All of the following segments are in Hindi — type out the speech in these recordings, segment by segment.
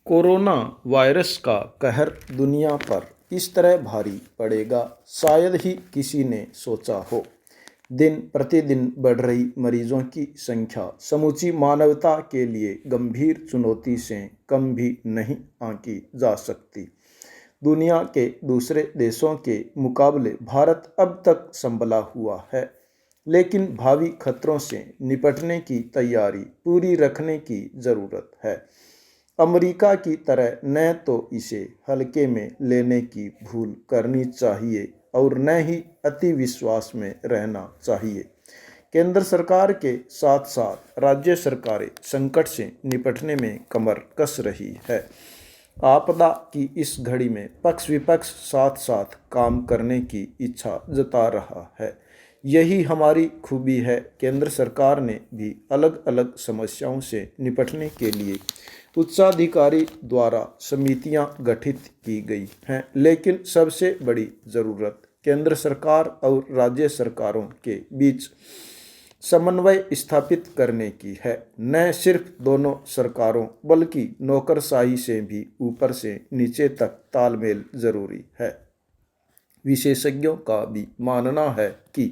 कोरोना वायरस का कहर दुनिया पर इस तरह भारी पड़ेगा शायद ही किसी ने सोचा हो। दिन प्रतिदिन बढ़ रही मरीजों की संख्या समूची मानवता के लिए गंभीर चुनौती से कम भी नहीं आंकी जा सकती। दुनिया के दूसरे देशों के मुकाबले भारत अब तक संभला हुआ है, लेकिन भावी खतरों से निपटने की तैयारी पूरी रखने की ज़रूरत है। अमेरिका की तरह न तो इसे हल्के में लेने की भूल करनी चाहिए और न ही अति विश्वास में रहना चाहिए। केंद्र सरकार के साथ साथ राज्य सरकारें संकट से निपटने में कमर कस रही है। आपदा की इस घड़ी में पक्ष विपक्ष साथ साथ काम करने की इच्छा जता रहा है। यही हमारी खूबी है। केंद्र सरकार ने भी अलग अलग समस्याओं से निपटने के लिए उच्चाधिकारी द्वारा समितियां गठित की गई हैं, लेकिन सबसे बड़ी ज़रूरत केंद्र सरकार और राज्य सरकारों के बीच समन्वय स्थापित करने की है। न सिर्फ दोनों सरकारों बल्कि नौकरशाही से भी ऊपर से नीचे तक तालमेल जरूरी है। विशेषज्ञों का भी मानना है कि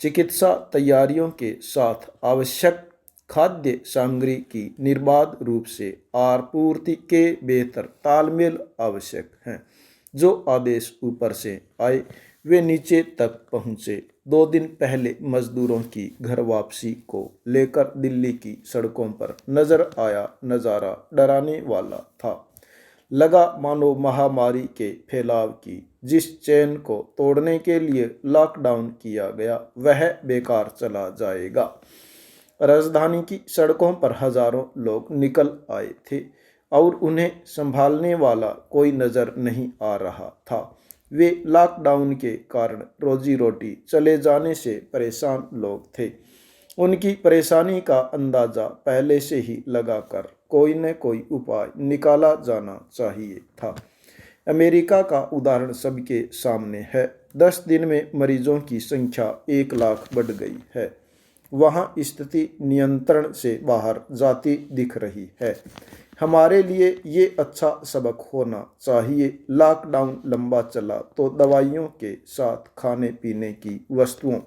चिकित्सा तैयारियों के साथ आवश्यक खाद्य सामग्री की निर्बाध रूप से आपूर्ति के बेहतर तालमेल आवश्यक हैं। जो आदेश ऊपर से आए वे नीचे तक पहुँचे। 2 दिन पहले मजदूरों की घर वापसी को लेकर दिल्ली की सड़कों पर नजर आया नज़ारा डराने वाला था। लगा मानो महामारी के फैलाव की जिस चेन को तोड़ने के लिए लॉकडाउन किया गया वह बेकार चला जाएगा। राजधानी की सड़कों पर हजारों लोग निकल आए थे और उन्हें संभालने वाला कोई नजर नहीं आ रहा था। वे लॉकडाउन के कारण रोजी रोटी चले जाने से परेशान लोग थे। उनकी परेशानी का अंदाजा पहले से ही लगाकर कोई न कोई उपाय निकाला जाना चाहिए था। अमेरिका का उदाहरण सबके सामने है। 10 दिन में मरीजों की संख्या 1 लाख बढ़ गई है। वहाँ स्थिति नियंत्रण से बाहर जाती दिख रही है। हमारे लिए ये अच्छा सबक होना चाहिए। लॉकडाउन लंबा चला तो दवाइयों के साथ खाने पीने की वस्तुओं,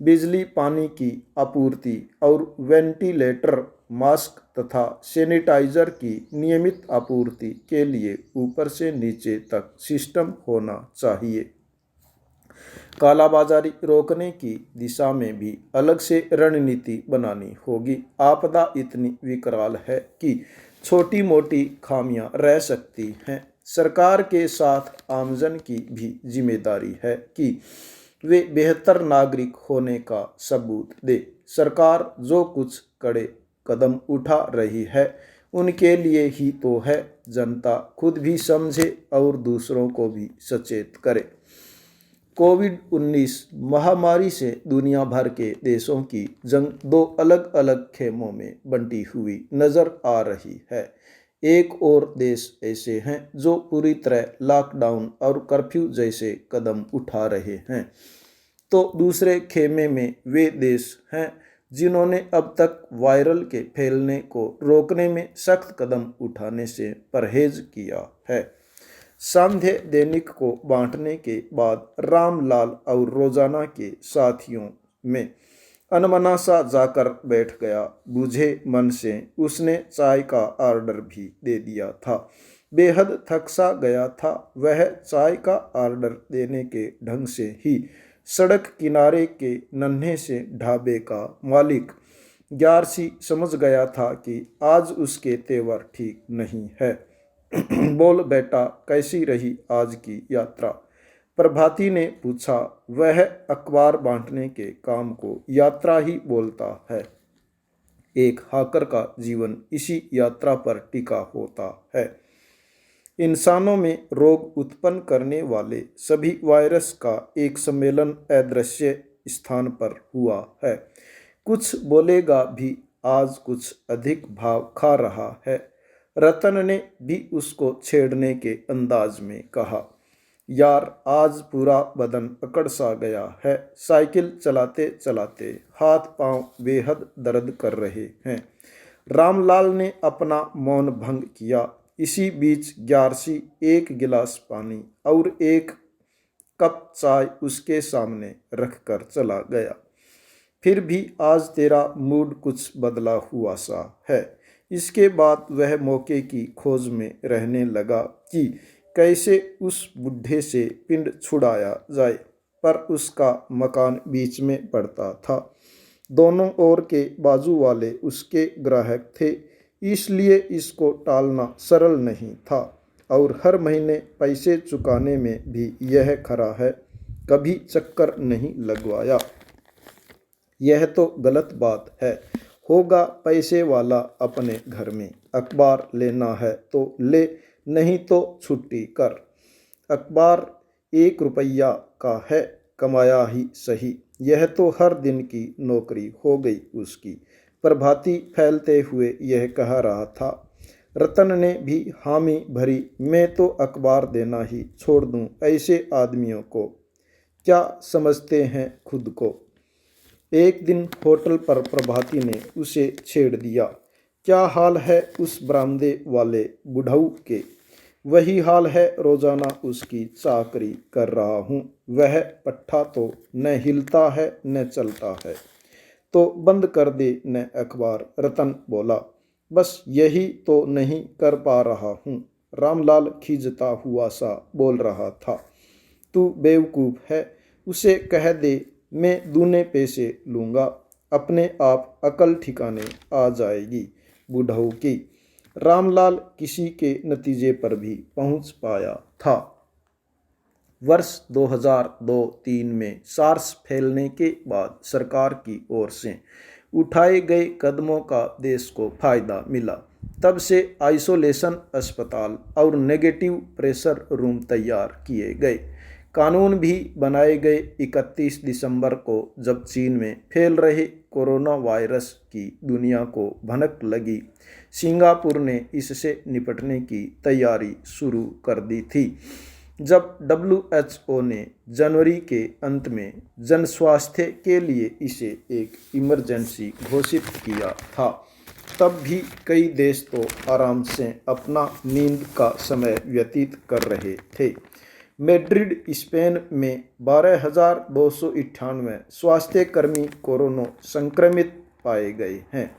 बिजली पानी की आपूर्ति और वेंटिलेटर, मास्क तथा सैनिटाइजर की नियमित आपूर्ति के लिए ऊपर से नीचे तक सिस्टम होना चाहिए। कालाबाजारी रोकने की दिशा में भी अलग से रणनीति बनानी होगी। आपदा इतनी विकराल है कि छोटी मोटी खामियां रह सकती हैं। सरकार के साथ आमजन की भी जिम्मेदारी है कि वे बेहतर नागरिक होने का सबूत दे। सरकार जो कुछ कड़े कदम उठा रही है उनके लिए ही तो है। जनता खुद भी समझे और दूसरों को भी सचेत करे। कोविड-19 महामारी से दुनिया भर के देशों की जंग 2 अलग अलग खेमों में बंटी हुई नजर आ रही है। एक और देश ऐसे हैं जो पूरी तरह लॉकडाउन और कर्फ्यू जैसे कदम उठा रहे हैं, तो दूसरे खेमे में वे देश हैं जिन्होंने अब तक वायरल के फैलने को रोकने में सख्त कदम उठाने से परहेज किया है। सांध्य दैनिक को बांटने के बाद रामलाल और रोजाना के साथियों में अनमना सा जाकर बैठ गया। बुझे मन से उसने चाय का ऑर्डर भी दे दिया था। बेहद थक सा गया था वह। चाय का ऑर्डर देने के ढंग से ही सड़क किनारे के नन्हे से ढाबे का मालिक ग्यारसी समझ गया था कि आज उसके तेवर ठीक नहीं है। बोल बेटा, कैसी रही आज की यात्रा? प्रभाती ने पूछा। वह अखबार बांटने के काम को यात्रा ही बोलता है। एक हाकर का जीवन इसी यात्रा पर टिका होता है। इंसानों में रोग उत्पन्न करने वाले सभी वायरस का एक सम्मेलन अदृश्य स्थान पर हुआ है। कुछ बोलेगा भी आज कुछ अधिक भाव खा रहा है। रतन ने भी उसको छेड़ने के अंदाज में कहा, यार आज पूरा बदन अकड़ सा गया है। साइकिल चलाते चलाते हाथ पांव बेहद दर्द कर रहे हैं। रामलाल ने अपना मौन भंग किया। इसी बीच ग्यारसी एक गिलास पानी और एक कप चाय उसके सामने रखकर चला गया। फिर भी आज तेरा मूड कुछ बदला हुआ सा है। इसके बाद वह मौके की खोज में रहने लगा कि कैसे उस बुढ़े से पिंड छुड़ाया जाए, पर उसका मकान बीच में पड़ता था। दोनों ओर के बाजू वाले उसके ग्राहक थे, इसलिए इसको टालना सरल नहीं था। और हर महीने पैसे चुकाने में भी यह खरा है, कभी चक्कर नहीं लगवाया। यह तो गलत बात है। होगा पैसे वाला अपने घर में, अखबार लेना है तो ले, नहीं तो छुट्टी कर। अखबार 1 रुपया का है, कमाया ही सही। यह तो हर दिन की नौकरी हो गई उसकी। प्रभाती फैलते हुए यह कह रहा था। रतन ने भी हामी भरी। मैं तो अखबार देना ही छोड़ दूं ऐसे आदमियों को। क्या समझते हैं खुद को। एक दिन होटल पर प्रभाती ने उसे छेड़ दिया। क्या हाल है उस बरामदे वाले बुढ़ऊ के। वही हाल है, रोजाना उसकी चाकरी कर रहा हूँ। वह पट्ठा तो न हिलता है न चलता है। तो बंद कर दे न अखबार, रतन बोला। बस यही तो नहीं कर पा रहा हूँ, रामलाल खींचता हुआ सा बोल रहा था। तू बेवकूफ़ है, उसे कह दे मैं दूने पैसे लूँगा, अपने आप अकल ठिकाने आ जाएगी बुढ़ऊ की। रामलाल किसी के नतीजे पर भी पहुँच पाया था। वर्ष 2002-3 में सार्स फैलने के बाद सरकार की ओर से उठाए गए कदमों का देश को फायदा मिला। तब से आइसोलेशन अस्पताल और नेगेटिव प्रेशर रूम तैयार किए गए। कानून भी बनाए गए। 31 दिसंबर को जब चीन में फैल रहे कोरोना वायरस की दुनिया को भनक लगी, सिंगापुर ने इससे निपटने की तैयारी शुरू कर दी थी। जब WHO ने जनवरी के अंत में जन स्वास्थ्य के लिए इसे एक इमरजेंसी घोषित किया था, तब भी कई देश तो आराम से अपना नींद का समय व्यतीत कर रहे थे। मैड्रिड, स्पेन में 12,298 स्वास्थ्यकर्मी कोरोना संक्रमित पाए गए हैं।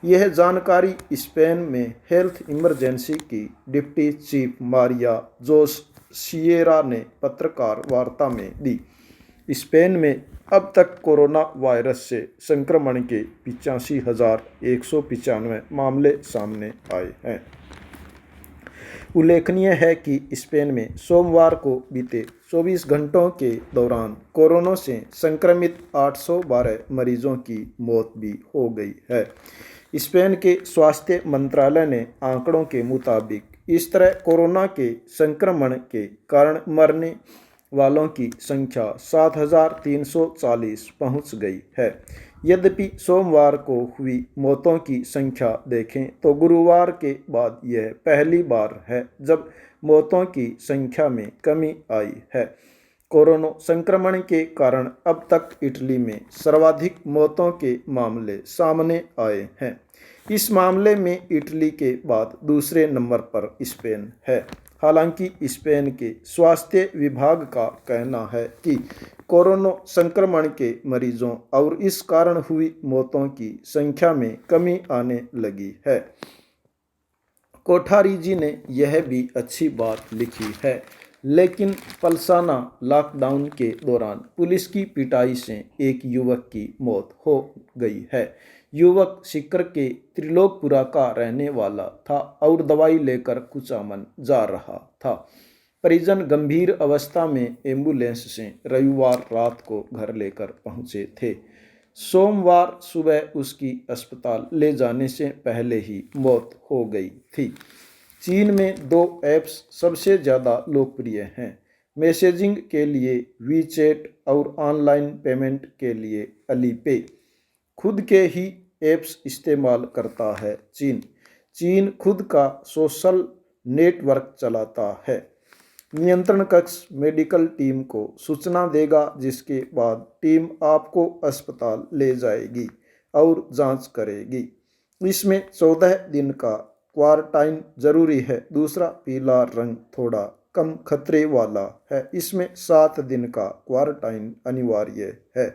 यह जानकारी स्पेन में हेल्थ इमरजेंसी की डिप्टी चीफ मारिया जोस सिएरा ने पत्रकार वार्ता में दी। स्पेन में अब तक कोरोना वायरस से संक्रमण के 85,195 मामले सामने आए हैं। उल्लेखनीय है कि स्पेन में सोमवार को बीते 24 घंटों के दौरान कोरोना से संक्रमित 812 मरीजों की मौत भी हो गई है। स्पेन के स्वास्थ्य मंत्रालय ने आंकड़ों के मुताबिक इस तरह कोरोना के संक्रमण के कारण मरने वालों की संख्या 7,340 पहुंच गई है। यद्यपि सोमवार को हुई मौतों की संख्या देखें तो गुरुवार के बाद यह पहली बार है जब मौतों की संख्या में कमी आई है। कोरोना संक्रमण के कारण अब तक इटली में सर्वाधिक मौतों के मामले सामने आए हैं। इस मामले में इटली के बाद दूसरे नंबर पर स्पेन है। हालांकि स्पेन के स्वास्थ्य विभाग का कहना है कि कोरोना संक्रमण के मरीजों और इस कारण हुई मौतों की संख्या में कमी आने लगी है। कोठारी जी ने यह भी अच्छी बात लिखी है, लेकिन पलसाना लॉकडाउन के दौरान पुलिस की पिटाई से एक युवक की मौत हो गई है। युवक सीकर के त्रिलोकपुरा का रहने वाला था और दवाई लेकर कुचामन जा रहा था। परिजन गंभीर अवस्था में एम्बुलेंस से रविवार रात को घर लेकर पहुंचे थे। सोमवार सुबह उसकी अस्पताल ले जाने से पहले ही मौत हो गई थी। चीन में 2 ऐप्स सबसे ज़्यादा लोकप्रिय हैं, मैसेजिंग के लिए वीचैट और ऑनलाइन पेमेंट के लिए अलीपे। खुद के ही ऐप्स इस्तेमाल करता है चीन। चीन खुद का सोशल नेटवर्क चलाता है। नियंत्रण कक्ष मेडिकल टीम को सूचना देगा, जिसके बाद टीम आपको अस्पताल ले जाएगी और जांच करेगी। इसमें 14 दिन का क्वारंटाइन जरूरी है। दूसरा, पीला रंग थोड़ा कम खतरे वाला है, इसमें 7 दिन का क्वारंटाइन अनिवार्य है।